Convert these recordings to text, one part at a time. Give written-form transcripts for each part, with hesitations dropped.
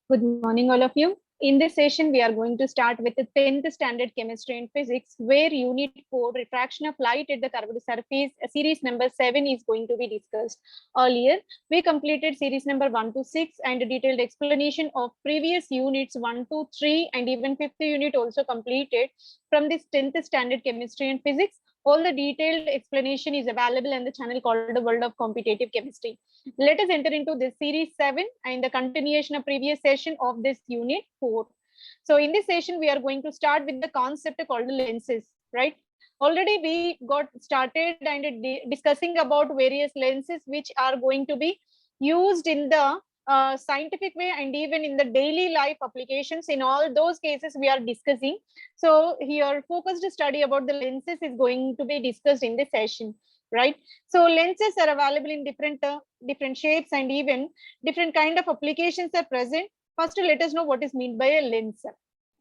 Good morning, all of you. In this session, we are going to start with the 10th standard chemistry and physics, where unit 4, refraction of light at the curved surface, series number 7 is going to be discussed. Earlier, we completed series number 1 to 6 and a detailed explanation of previous units 1 to 3 and even 5th unit also completed from this 10th standard chemistry and physics. All the detailed explanation is available in the channel called the World of Competitive Chemistry. Let us enter into this series 7 and the continuation of previous session of this unit 4. So in this session, we are going to start with the concept called lenses, right? Already we got started and discussing about various lenses which are going to be used in the scientific way and even in the daily life applications. In all those cases we are discussing. So here focused study about the lenses is going to be discussed in this session, right? So lenses are available in different shapes and even different kind of applications are present. First, let us know what is meant by a lens.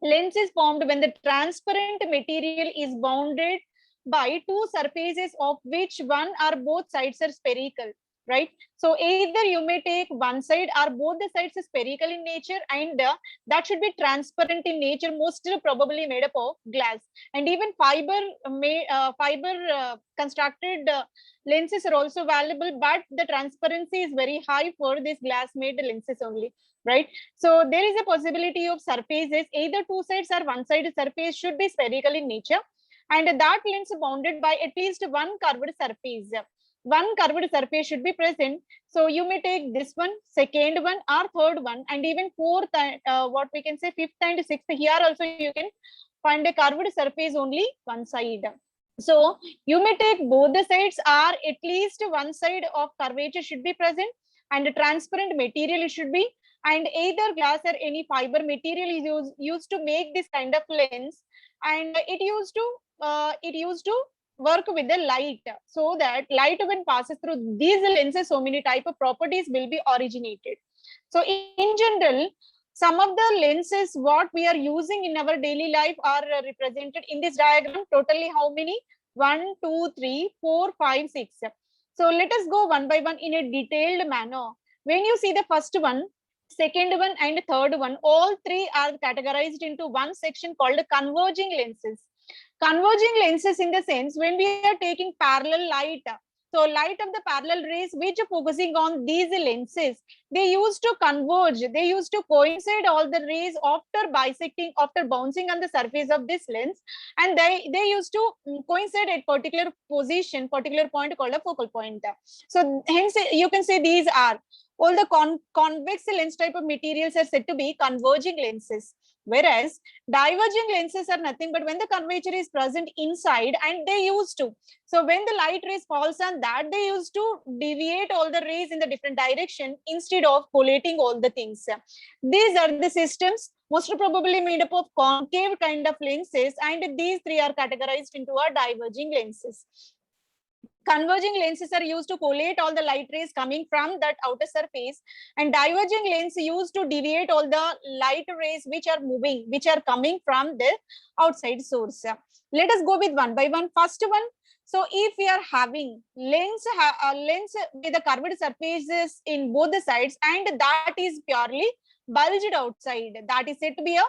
Lens is formed when the transparent material is bounded by two surfaces of which one or both sides are spherical, right? So either you may take one side or both the sides are spherical in nature, and that should be transparent in nature, most probably made up of glass. And even fiber constructed lenses are also available, but the transparency is very high for this glass made lenses only, right? So there is a possibility of surfaces, either two sides or one side surface should be spherical in nature, and that lens bounded by at least one curved surface. One curved surface should be present. So you may take this one, second one, or third one, and even fourth, what we can say fifth and sixth. Here also you can find a curved surface only one side. So you may take both the sides, or at least one side of curvature should be present, and a transparent material should be, and either glass or any fiber material is used to make this kind of lens, and it used to work with the light, so that light when passes through these lenses, so many type of properties will be originated. So in general, some of the lenses what we are using in our daily life are represented in this diagram. Totally how many? 1, 2, 3, 4, 5, 6. So let us go one by one in a detailed manner. When you see the first one, second one and third one, all three are categorized into one section called converging lenses. Converging lenses in the sense when we are taking parallel light, so light of the parallel rays which are focusing on these lenses, they used to converge, they used to coincide all the rays after bisecting, after bouncing on the surface of this lens, and they used to coincide at particular position, particular point called a focal point. So hence you can say these are all the convex lens type of materials are said to be converging lenses, whereas diverging lenses are nothing but when the curvature is present inside, and they used to, so when the light rays falls on that, they used to deviate all the rays in the different direction instead of collating all the things. These are the systems most probably made up of concave kind of lenses, and these three are categorized into our diverging lenses. Converging lenses are used to collate all the light rays coming from that outer surface, and diverging lens used to deviate all the light rays which are moving, which are coming from the outside source. Let us go with one by one. First one, so if we are having lens with the curved surfaces in both the sides, and that is purely bulged outside, that is said to be a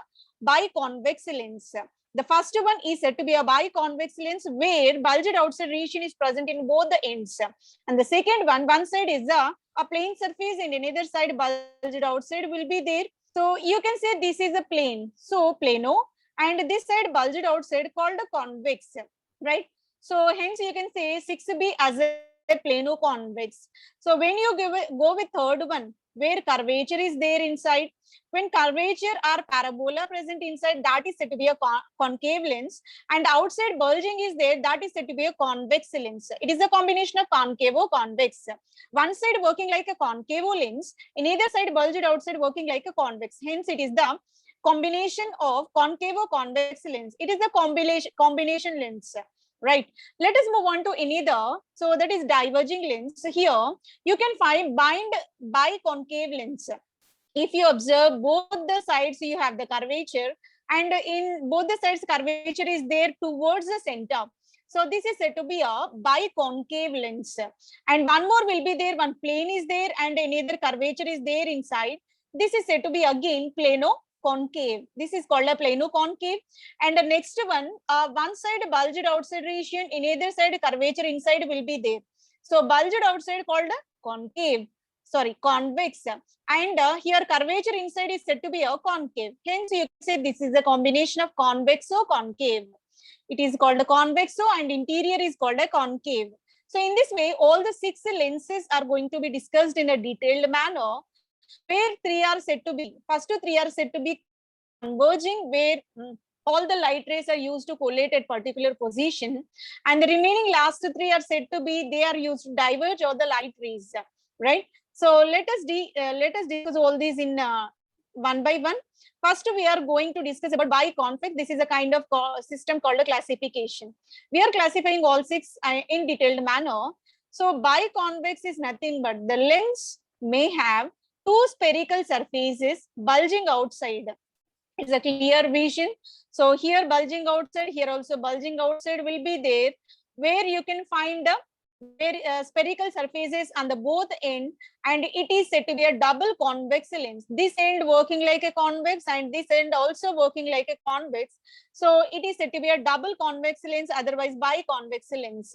biconvex lens. The first one is said to be a biconvex lens where bulged outside region is present in both the ends. And the second one side is a plane surface and another side bulged outside will be there. So you can say this is a plane, so plano, and this side bulged outside called a convex, right? So hence you can say 6B as a plano convex. So when you go with third one, where curvature is there inside, when curvature or parabola present inside, that is said to be a concave lens, and outside bulging is there, that is said to be a convex lens. It is a combination of concave or convex. One side working like a concave lens, in either side bulged outside working like a convex. Hence it is the combination of concave or convex lens. It is the combination lens, right? Let us move on to another. So that is diverging lens. Here you can find biconcave lens. If you observe both the sides, you have the curvature, and in both the sides curvature is there towards the center. So this is said to be a biconcave lens. And one more will be there, one plane is there and another curvature is there inside. This is said to be again plano-concave. This is called a plano-concave. And the next one, one side bulged outside region, in either side curvature inside will be there. So bulged outside called a concave, sorry, convex. And here curvature inside is said to be a concave. Hence you can say this is a combination of convexo concave. It is called a convexo and interior is called a concave. So in this way, all the 6 lenses are going to be discussed in a detailed manner, where 3 are said to be, first 3 are said to be converging, where all the light rays are used to collate at particular position, and the remaining last 3 are said to be, they are used to diverge all the light rays, right? So let us discuss all these in one by one. First, we are going to discuss about biconvex. This is a kind of system called a classification. We are classifying all 6 in detailed manner. So biconvex is nothing but the lens may have 2 spherical surfaces bulging outside. It's a clear vision. So here bulging outside, here also bulging outside will be there, where you can find spherical surfaces on the both end, and it is said to be a double convex lens. This end working like a convex and this end also working like a convex. So it is said to be a double convex lens, otherwise biconvex lens.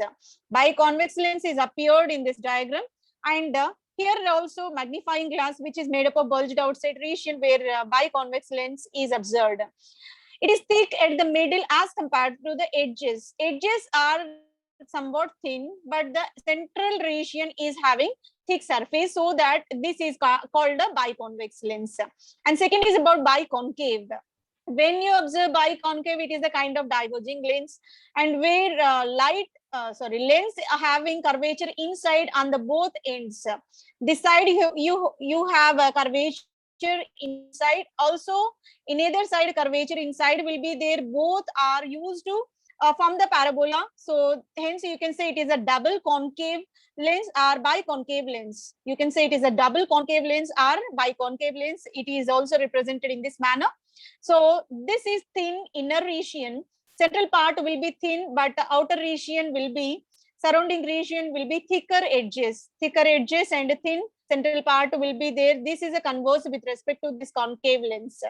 Biconvex lens is appeared in this diagram, and here also magnifying glass which is made up of bulged outside region, where biconvex lens is observed. It is thick at the middle as compared to the edges. Edges are somewhat thin, but the central region is having thick surface, so that this is called a biconvex lens. And second is about biconcave. When you observe biconcave, it is a kind of diverging lens, and where lens having curvature inside on the both ends. This side you have a curvature inside, also in either side curvature inside will be there. Both are used to from the parabola. So hence you can say it is a double concave lens or biconcave lens. You can say it is a double concave lens or biconcave lens. It is also represented in this manner. So this is thin inner region. Central part will be thin, but the outer region will be, surrounding region will be thicker edges and thin central part will be there. This is a converse with respect to this concave lens,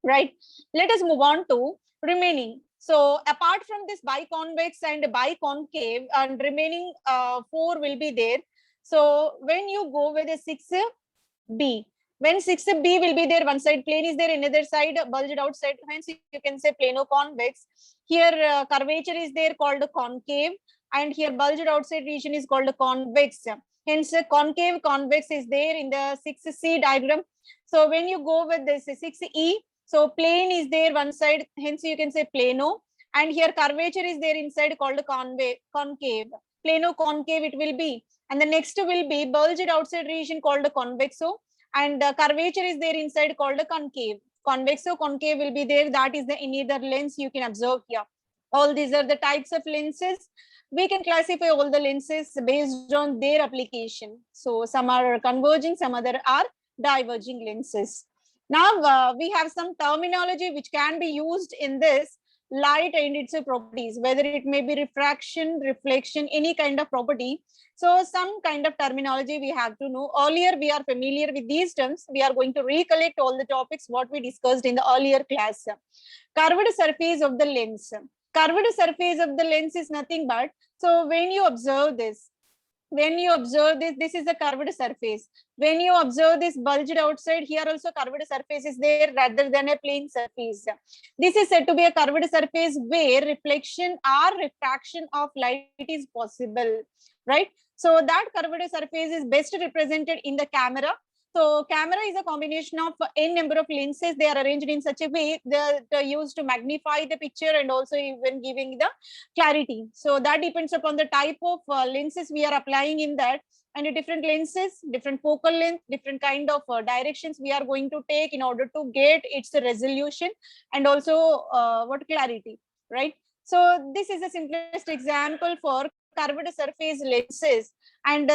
right? Let us move on to remaining. So apart from this biconvex and biconcave, and remaining 4 will be there. So when you go with a 6B, when 6B will be there, one side plane is there, another side bulged outside, hence you can say plano-convex. Here curvature is there called concave, and here bulged outside region is called convex. Hence concave convex is there in the 6C diagram. So when you go with this 6E, so plane is there one side, hence you can say plano, and here curvature is there inside called concave. Plano concave it will be, and the next will be bulged outside region called convexo, and curvature is there inside called concave. Convexo concave will be there, that is the in either lens you can observe here. All these are the types of lenses. We can classify all the lenses based on their application. So some are converging, some other are diverging lenses. Now we have some terminology which can be used in this light and its properties, whether it may be refraction, reflection, any kind of property. So some kind of terminology we have to know. Earlier we are familiar with these terms. We are going to recollect all the topics what we discussed in the earlier class. Curved surface of the lens. Curved surface of the lens is nothing but, so when you observe this, this is a curved surface. When you observe this bulged outside, here also curved surface is there rather than a plain surface. This is said to be a curved surface where reflection or refraction of light is possible, right? So that curved surface is best represented in the camera. So camera is a combination of n number of lenses. They are arranged in such a way that are used to magnify the picture and also even giving the clarity. So that depends upon the type of lenses we are applying in that, and different lenses, different focal length, different kind of directions we are going to take in order to get its resolution and also what clarity, right? So this is the simplest example for curved surface lenses. And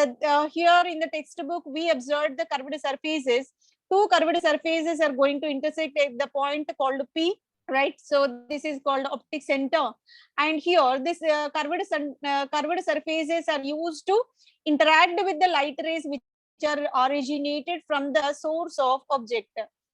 here in the textbook, we observed the curved surfaces. 2 curved surfaces are going to intersect at the point called P, right? So this is called optic center. And here this curved surfaces are used to interact with the light rays which are originated from the source of object,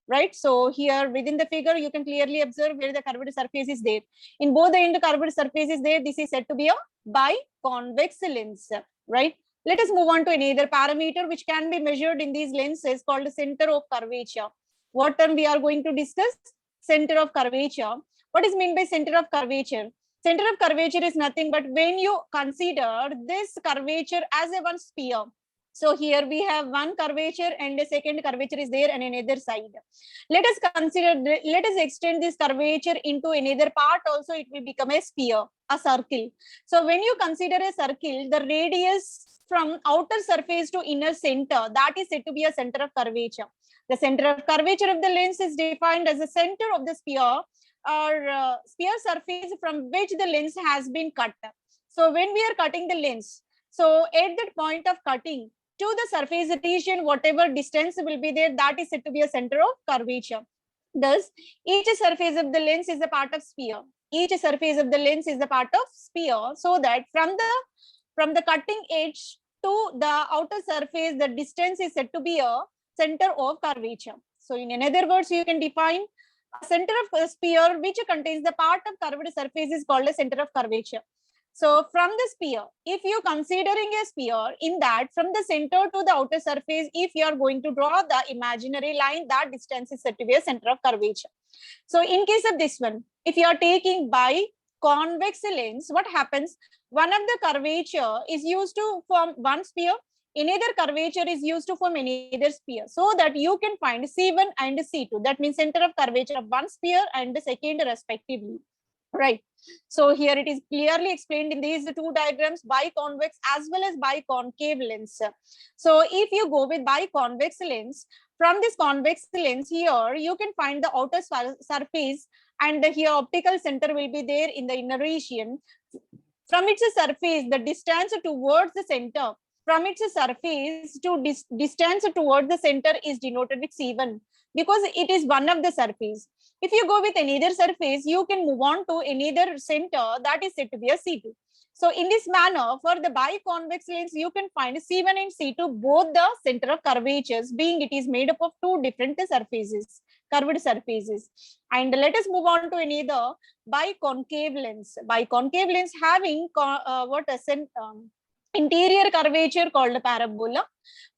right? So here within the figure, you can clearly observe where the curved surface is there. In both the end curved surface is there. This is said to be a biconvex lens, right? Let us move on to another parameter which can be measured in these lenses called center of curvature. What term we are going to discuss? Center of curvature. What is meant by center of curvature? Center of curvature is nothing but when you consider this curvature as a one sphere. So here we have one curvature and a second curvature is there on another side. Let us consider, let us extend this curvature into another part also, it will become a sphere, a circle. So when you consider a circle, the radius from outer surface to inner center, that is said to be a center of curvature. The center of curvature of the lens is defined as the center of the sphere or sphere surface from which the lens has been cut. So when we are cutting the lens, so at that point of cutting to the surface region, whatever distance will be there, that is said to be a center of curvature. Thus, each surface of the lens is a part of sphere. Each surface of the lens is a part of sphere, so that from the cutting edge to the outer surface, the distance is said to be a center of curvature. So in other words, you can define a center of a sphere which contains the part of curved surface is called a center of curvature. So from the sphere, if you considering a sphere, in that from the center to the outer surface, if you are going to draw the imaginary line, that distance is said to be a center of curvature. So in case of this one, if you are taking biconvex lens, what happens? One of the curvature is used to form one sphere, another curvature is used to form another sphere, so that you can find C1 and C2. That means center of curvature of one sphere and the second respectively, right? So here it is clearly explained in these two diagrams, biconvex as well as biconcave lens. So if you go with biconvex lens, from this convex lens here, you can find the outer surface and here optical center will be there in the inner region. From its surface, the distance towards the center, from its surface to distance towards the center is denoted with C1 because it is one of the surface. If you go with another surface, you can move on to another center that is said to be a C2. So in this manner, for the biconvex lens, you can find C1 and C2 both the center of curvatures, being it is made up of two different surfaces, curved surfaces. And let us move on to another biconcave lens. Biconcave lens having interior curvature called parabola.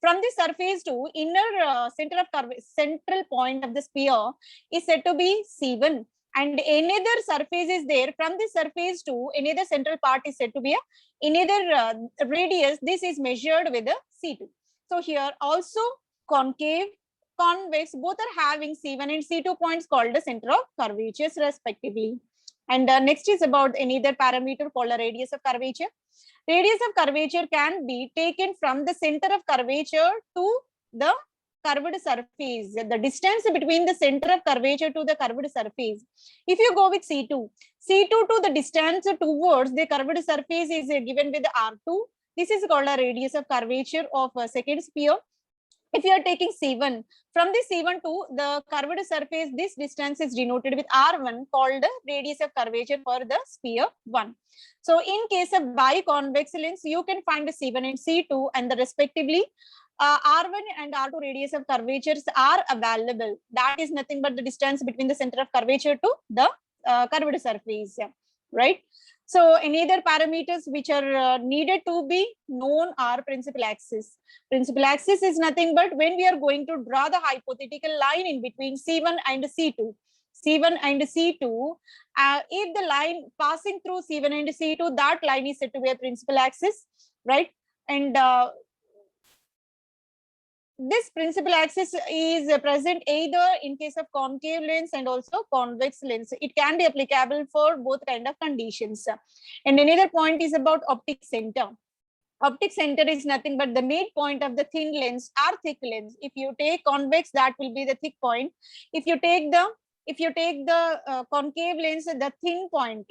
From the surface to inner central point of the sphere is said to be C1, and another surface is there. From the surface to another central part is said to be another radius. This is measured with a C2. So here also concave, convex, both are having C1 and C2 points called the center of curvatures respectively. And next is about another parameter called the radius of curvature. Radius of curvature can be taken from the center of curvature to the curved surface, the distance between the center of curvature to the curved surface. If you go with C2 to the distance towards the curved surface is given with R2. This is called a radius of curvature of a second sphere. If you are taking C1, from the C1 to the curved surface, this distance is denoted with R1 called radius of curvature for the sphere 1. So in case of biconvex lens, you can find C1 and C2 and the respectively R1 and R2 radius of curvatures are available. That is nothing but the distance between the center of curvature to the curved surface, right? So any other parameters which are needed to be known are principal axis. Principal axis is nothing but when we are going to draw the hypothetical line in between C1 and C2. C1 and C2, if the line passing through C1 and C2, that line is said to be a principal axis, right? And this principal axis is present either in case of concave lens and also convex lens. It can be applicable for both kind of conditions. And another point is about optic center. Optic center is nothing but the midpoint of the thin lens or thick lens. If you take convex, that will be the thick point. If you take the concave lens, the thin point.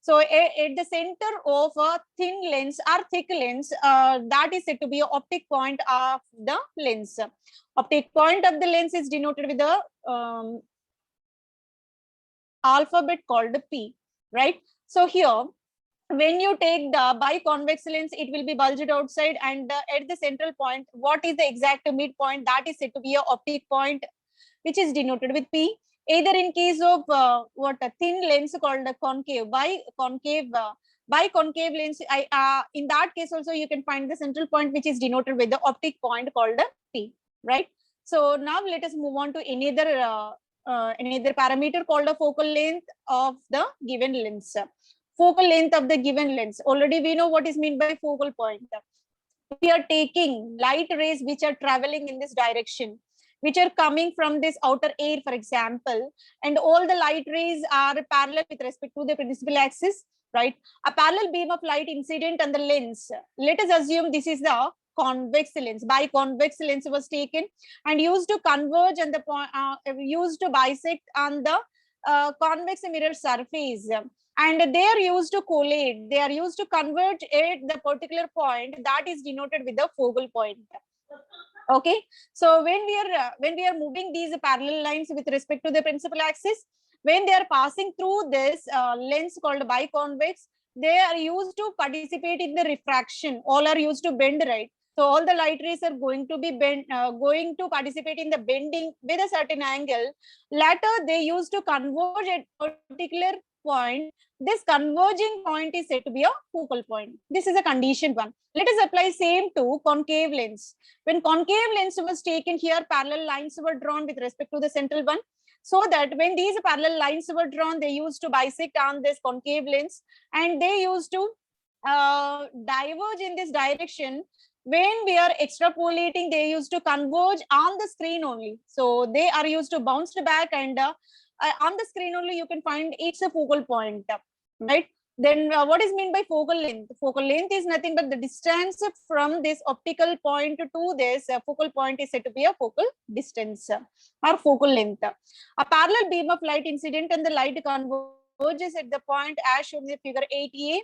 So at the center of a thin lens or thick lens, that is said to be an optic point of the lens. Optic point of the lens is denoted with the alphabet called P, right? So here when you take the biconvex lens, it will be bulged outside, and at the central point, what is the exact midpoint, that is said to be a optic point, which is denoted with P. Either in case of what a thin lens called a concave, biconcave lens, in that case also you can find the central point, which is denoted with the optic point called P, right? So now let us move on to another parameter called a focal length of the given lens. Focal length of the given lens. Already we know what is meant by focal point. We are taking light rays which are traveling in this direction, which are coming from this outer air, for example, and all the light rays are parallel with respect to the principal axis, right? A parallel beam of light incident on the lens. Let us assume this is the convex lens. Biconvex lens was taken and used to converge on the used to bisect on the convex mirror surface, and they are used to collate. They are used to converge at the particular point that is denoted with the focal point. Okay, so when we are moving these parallel lines with respect to the principal axis, when they are passing through this lens called biconvex, they are used to participate in the refraction. All are used to bend, right? So all the light rays are going to be going to participate in the bending with a certain angle. Later, they used to converge at particular point. This converging point is said to be a focal point. This is a condition one. Let us apply same to concave lens. When concave lens was taken, here parallel lines were drawn with respect to the central one, so that when these parallel lines were drawn, they used to bisect on this concave lens, and they used to diverge in this direction. When we are extrapolating, they used to converge on the screen only. So they are used to bounce back, and on the screen only you can find it's a focal point, right? Then what is meant by focal length? Focal length is nothing but the distance from this optical point to this focal point is said to be a focal distance or focal length. A parallel beam of light incident and the light converges at the point as shown in the figure 8A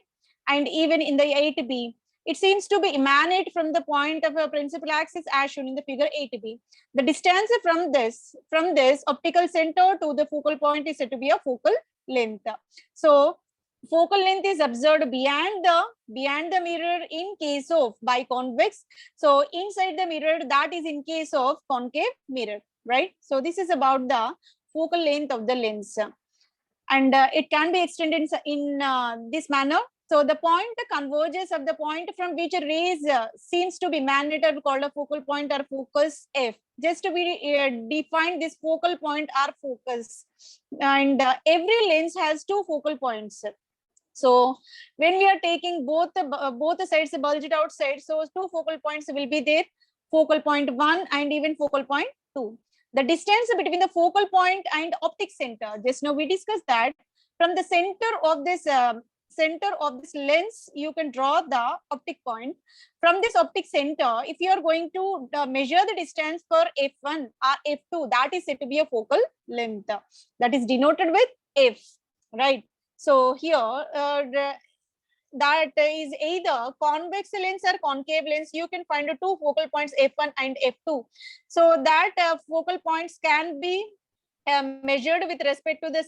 and even in the 8B. It seems to be emanate from the point of a principal axis as shown in the figure 8B. The distance from this optical center to the focal point is said to be a focal length. So focal length is observed beyond the mirror in case of biconvex. So inside the mirror, that is in case of concave mirror, right? So this is about the focal length of the lens, and it can be extended in this manner. So the point converges of the point from which rays seems to be emanated called a focal point or focus F. Just to be defined, this focal point or focus, and every lens has two focal points. So when we are taking both the sides bulged outside, so two focal points will be there, focal point 1 and even focal point 2. The distance between the focal point and optic center, just now we discussed that from the center of this lens, you can draw the optic point. From this optic center, if you are going to measure the distance for F1 or F2, that is said to be a focal length. That is denoted with F, right? So here, that is either convex lens or concave lens. You can find two focal points, F1 and F2. So that focal points can be measured with respect to the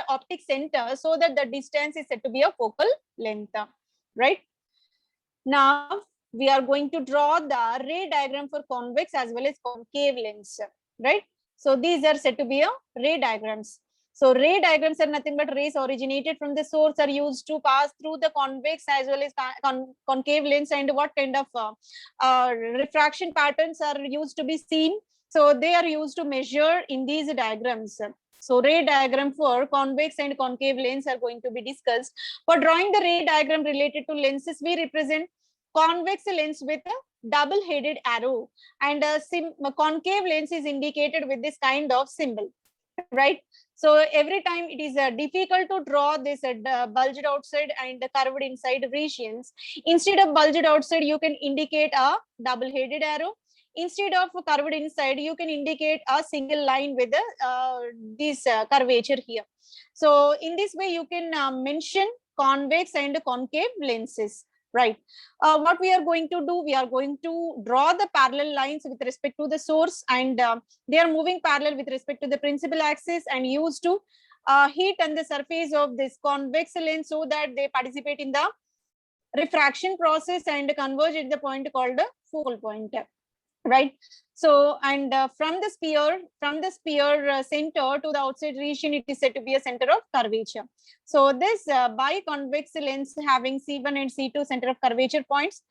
optic center, so that the distance is said to be a focal length, right? Now we are going to draw the ray diagram for convex as well as concave lens, right? So these are said to be a ray diagrams. So ray diagrams are nothing but rays originated from the source are used to pass through the convex as well as concave lens, and what kind of refraction patterns are used to be seen. So they are used to measure in these diagrams. So ray diagram for convex and concave lens are going to be discussed. For drawing the ray diagram related to lenses, we represent convex lens with a double-headed arrow, and a concave lens is indicated with this kind of symbol, right? So every time it is difficult to draw this bulged outside and curved inside regions. Instead of bulged outside, you can indicate a double-headed arrow. Instead of curved inside, you can indicate a single line with this curvature here. So in this way, you can mention convex and concave lenses, right? What we are going to do, we are going to draw the parallel lines with respect to the source, and they are moving parallel with respect to the principal axis and used to heat on the surface of this convex lens, so that they participate in the refraction process and converge at the point called the focal point, right? So, and from the sphere center to the outside region, it is said to be a center of curvature. So this biconvex lens having C1 and C2 center of curvature points,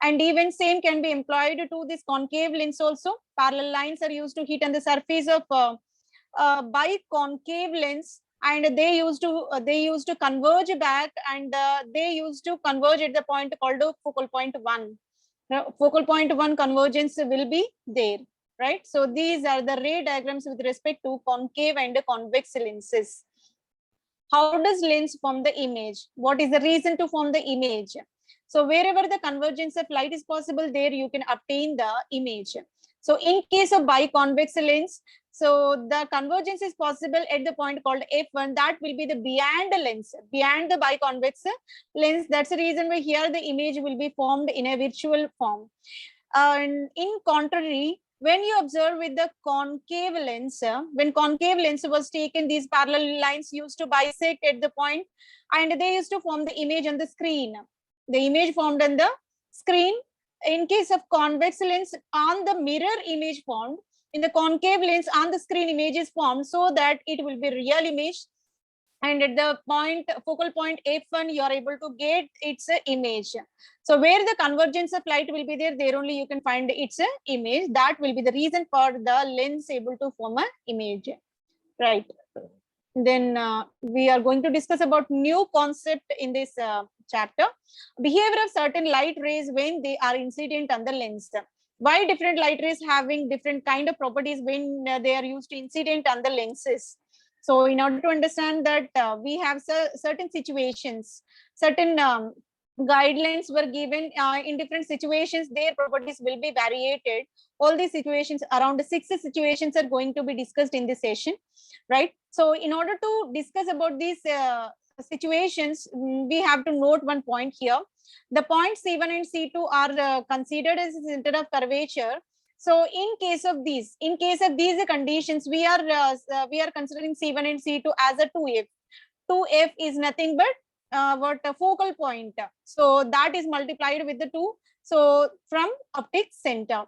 and even same can be employed to this concave lens also. Parallel lines are used to hit on the surface of biconcave lens, and they used to converge back, and they used to converge at the point called focal point 1. Now, focal point 1 convergence will be there, right? So these are the ray diagrams with respect to concave and convex lenses. How does lens form the image? What is the reason to form the image? So wherever the convergence of light is possible, there you can obtain the image. So in case of biconvex lens, so the convergence is possible at the point called F1. That will be the beyond the lens, beyond the biconvex lens. That's the reason why here the image will be formed in a virtual form. And in contrary, when you observe with the concave lens, when concave lens was taken, these parallel lines used to bisect at the point, and they used to form the image on the screen. The image formed on the screen. In case of convex lens, on the mirror image formed. In the concave lens, on the screen image is formed, so that it will be real image. And at the point focal point F1, you are able to get its image. So where the convergence of light will be there, there only you can find its image. That will be the reason for the lens able to form an image, right? Then we are going to discuss about new concept in this chapter. Behavior of certain light rays when they are incident on the lens. Why different light rays having different kind of properties when they are used to incident on the lenses? So in order to understand that, we have certain situations, certain guidelines were given in different situations, their properties will be variated. All these situations, around 6 situations, are going to be discussed in this session, right? So in order to discuss about these situations, we have to note one point here. The points C1 and C2 are considered as a center of curvature. So in case of these conditions, we are considering C1 and C2 as a 2F. 2F is nothing but what a focal point. So that is multiplied with the 2. So from optic center,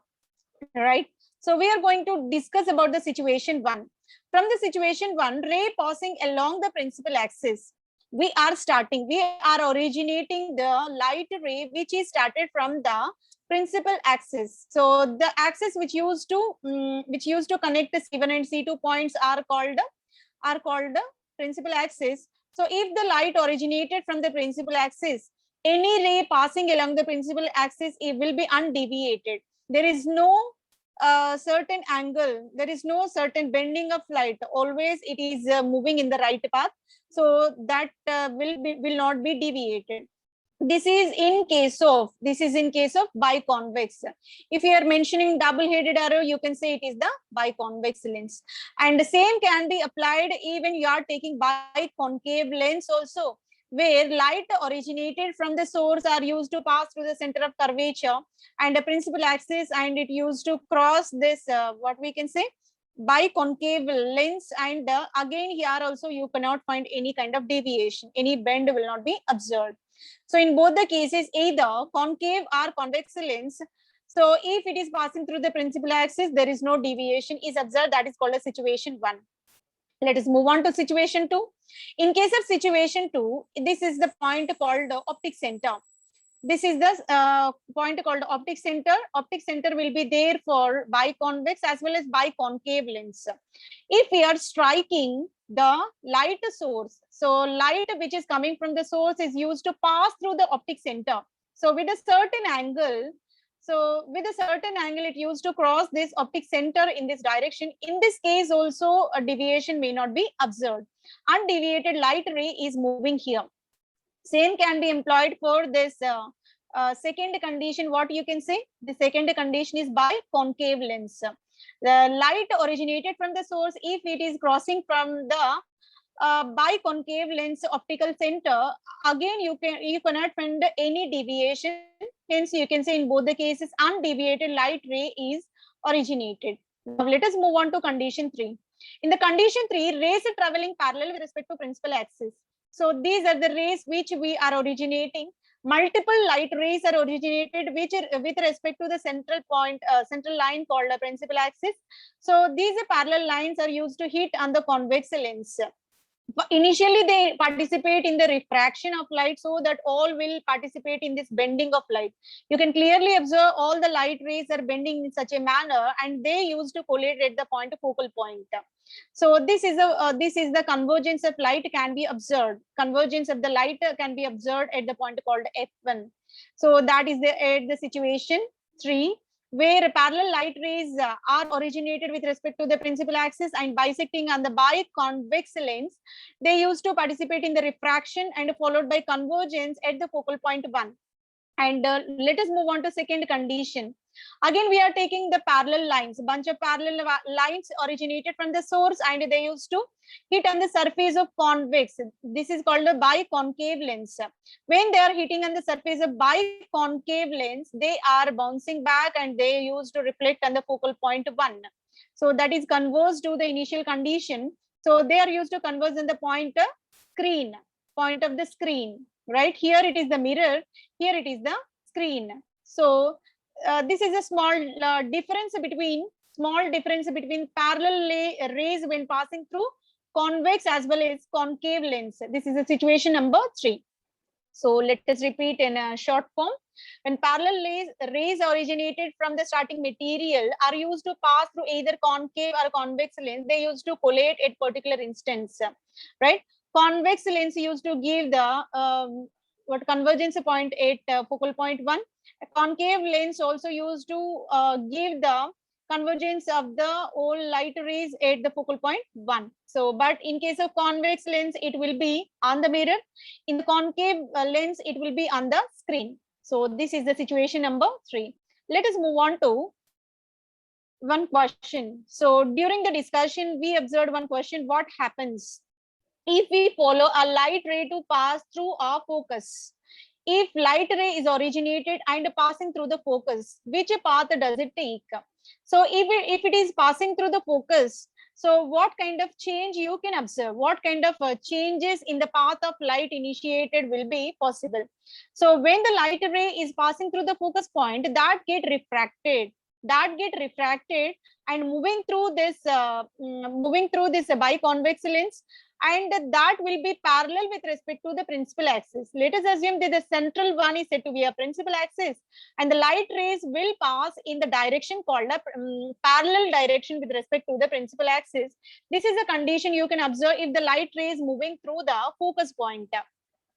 right? So we are going to discuss about the situation 1. From the situation 1, ray passing along the principal axis. We are originating the light ray which is started from the principal axis. So the axis which used to connect the C1 and C2 points are called the principal axis. So if the light originated from the principal axis, any ray passing along the principal axis, it will be undeviated. There is no certain angle, there is no certain bending of light. Always it is moving in the right path. So that will not be deviated. This is in case of biconvex. If you are mentioning double-headed arrow, you can say it is the biconvex lens. And the same can be applied even you are taking biconcave lens also, where light originated from the source are used to pass through the center of curvature and the principal axis, and it used to cross this what we can say biconcave lens, and again here also you cannot find any kind of deviation, any bend will not be observed. So in both the cases, either concave or convex lens, so if it is passing through the principal axis, there is no deviation is observed. That is called a situation 1. Let us move on to situation 2. In case of situation 2, this is the point called optic center. This is the point called optic center. Optic center will be there for biconvex as well as biconcave lens. If we are striking the light source, so light which is coming from the source is used to pass through the optic center. So with a certain angle, it used to cross this optic center in this direction. In this case also, a deviation may not be observed. Undeviated light ray is moving here. Same can be employed for this second condition. What you can say? The second condition is biconcave lens. The light originated from the source, if it is crossing from the biconcave lens optical center, again you cannot find any deviation. Hence you can say in both the cases undeviated light ray is originated. Now let us move on to condition 3. In the condition 3, rays are traveling parallel with respect to principal axis. So these are the rays which we are originating. multiple light rays are originated with respect to the central point, central line called a principal axis. So these parallel lines are used to hit on the convex lens. Initially they participate in the refraction of light, so that all will participate in this bending of light. You can clearly observe all the light rays are bending in such a manner, and they used to collide at the point of focal point. So this is the convergence of light can be observed. Convergence of the light can be observed at the point called f1. So that is the situation 3, where parallel light rays are originated with respect to the principal axis and bisecting on the biconvex lens. They used to participate in the refraction and followed by convergence at the focal point 1. And let us move on to second condition. Again, we are taking the parallel lines, a bunch of parallel lines originated from the source, and they used to hit on the surface of convex. This is called a biconcave lens. When they are hitting on the surface of biconcave lens, they are bouncing back and they used to reflect on the focal point 1. So that is converse to the initial condition. So they are used to converse in the point point of the screen. Right here it is the mirror, here it is the screen. So this is a small difference between parallel rays when passing through convex as well as concave lens. This is a situation number 3. So let us repeat in a short form. When parallel rays originated from the starting material are used to pass through either concave or convex lens, they used to collate at particular instance, right? Convex lens used to give the convergence point at focal point 1. A concave lens also used to give the convergence of the all light rays at the focal point 1. So, but in case of convex lens, it will be on the mirror. In the concave lens, it will be on the screen. So, this is the situation number 3. Let us move on to one question. So, during the discussion, we observed one question: what happens if we follow a light ray to pass through our focus? If light ray is originated and passing through the focus, which path does it take? So if it is passing through the focus, so what kind of change you can observe? What kind of changes in the path of light initiated will be possible? So when the light ray is passing through the focus point, that get refracted and moving through this biconvex lens, and that will be parallel with respect to the principal axis. Let us assume that the central one is said to be a principal axis, and the light rays will pass in the direction called a parallel direction with respect to the principal axis. This is a condition you can observe if the light rays moving through the focus point,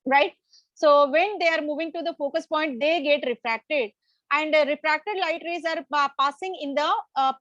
right? So when they are moving to the focus point, they get refracted, and refracted light rays are passing in the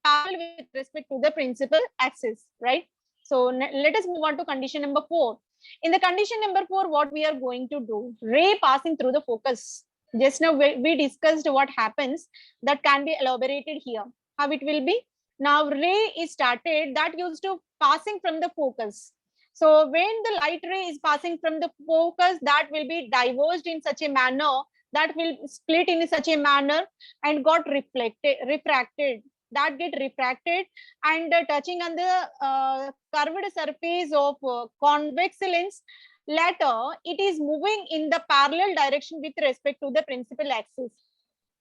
parallel with respect to the principal axis, right? So let us move on to condition number 4. In the condition number 4, what we are going to do, ray passing through the focus. Just now we discussed what happens, that can be elaborated here. How it will be? Now ray is started, that used to passing from the focus. So when the light ray is passing from the focus, that will be diverged in such a manner, that will split in such a manner and got refracted. That get refracted and touching on the curved surface of convex lens. Later, it is moving in the parallel direction with respect to the principal axis.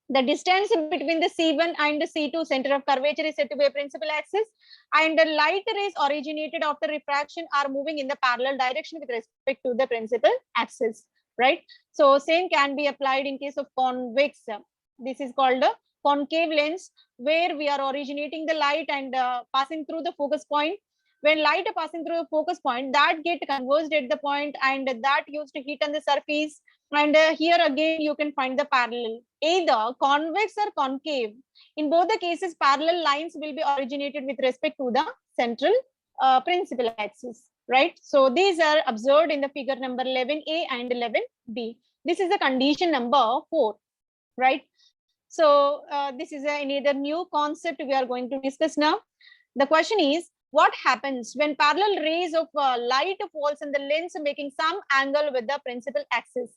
The distance between the C1 and the C2 center of curvature is said to be a principal axis, and the light rays originated after refraction are moving in the parallel direction with respect to the principal axis, right? So same can be applied in case of convex. This is called a concave lens, where we are originating the light and passing through the focus point. When light passing through the focus point, that get converged at the point, and that used to hit on the surface. And here again you can find the parallel, either convex or concave. In both the cases, parallel lines will be originated with respect to the central principal axis, right? So these are observed in the figure number 11A and 11B. This is the condition number 4, right? So this is another new concept we are going to discuss now. The question is, what happens when parallel rays of light falls in the lens, making some angle with the principal axis?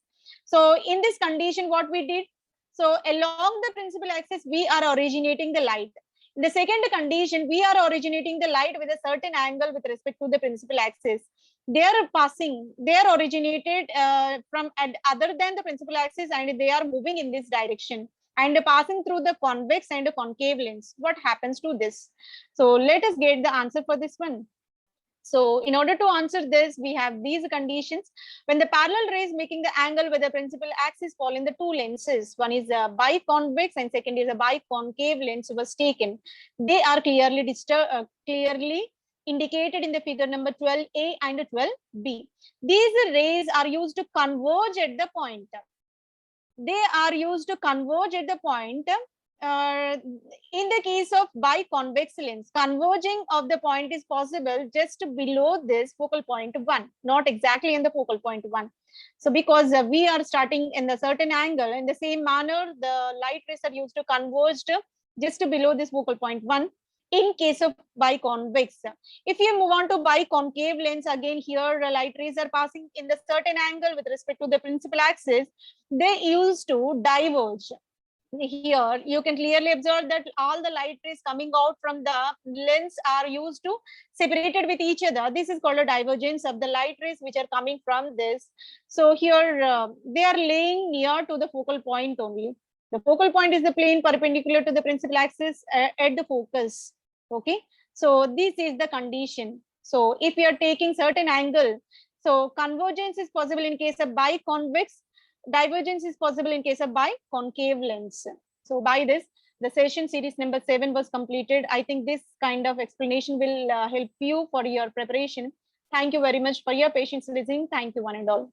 So in this condition, what we did, so along the principal axis, we are originating the light. In the second condition, we are originating the light with a certain angle with respect to the principal axis. they are passing, they are originated from other than the principal axis, and they are moving in this direction and passing through the convex and concave lens. What happens to this? So let us get the answer for this one. So in order to answer this, we have these conditions. When the parallel rays making the angle with the principal axis fall in the two lenses, one is a biconvex and second is a biconcave lens was taken. They are clearly indicated in the figure number 12A and 12B. These rays are used to converge at the point. They are used to converge at the point. In the case of biconvex lens, converging of the point is possible just below this focal point 1, not exactly in the focal point 1. So because we are starting in a certain angle, in the same manner, the light rays are used to converge just below this focal point 1 in case of biconvex. If you move on to biconcave lens, again here light rays are passing in the certain angle with respect to the principal axis, they used to diverge. Here you can clearly observe that all the light rays coming out from the lens are used to separated with each other. This is called a divergence of the light rays which are coming from this. So here they are laying near to the focal point only. The focal point is the plane perpendicular to the principal axis at the focus. Okay, so this is the condition. So if we are taking certain angle, so convergence is possible in case of biconvex, divergence is possible in case of biconcave lens. So by this, the session series number 7 was completed. I think this kind of explanation will help you for your preparation. Thank you very much for your patience listening. Thank you one and all.